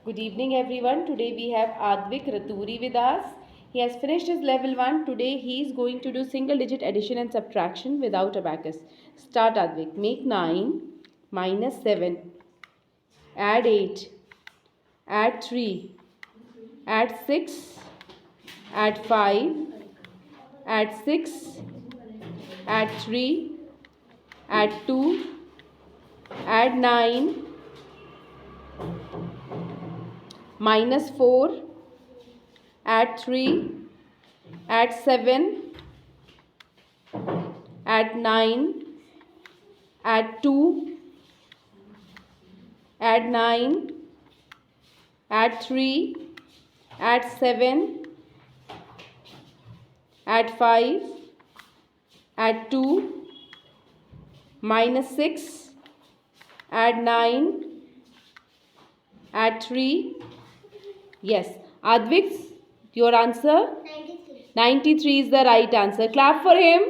Good evening everyone. Today we have Advik Raturi with us. He has finished his level 1. Today he is going to do single digit addition and subtraction without abacus. Start Advik. Make 9 minus 7. Add 8. Add 3. Add 6. Add 5. Add 6. Add 3. Add 2. Add 9. Minus 4. Add 3. Add 7. Add 9. Add 2. Add 9. Add 3. Add 7. Add 5. Add 2. Minus 6. Add 9. Add 3. Yes. Advik, your answer? 93. 93 is the right answer. Clap for him.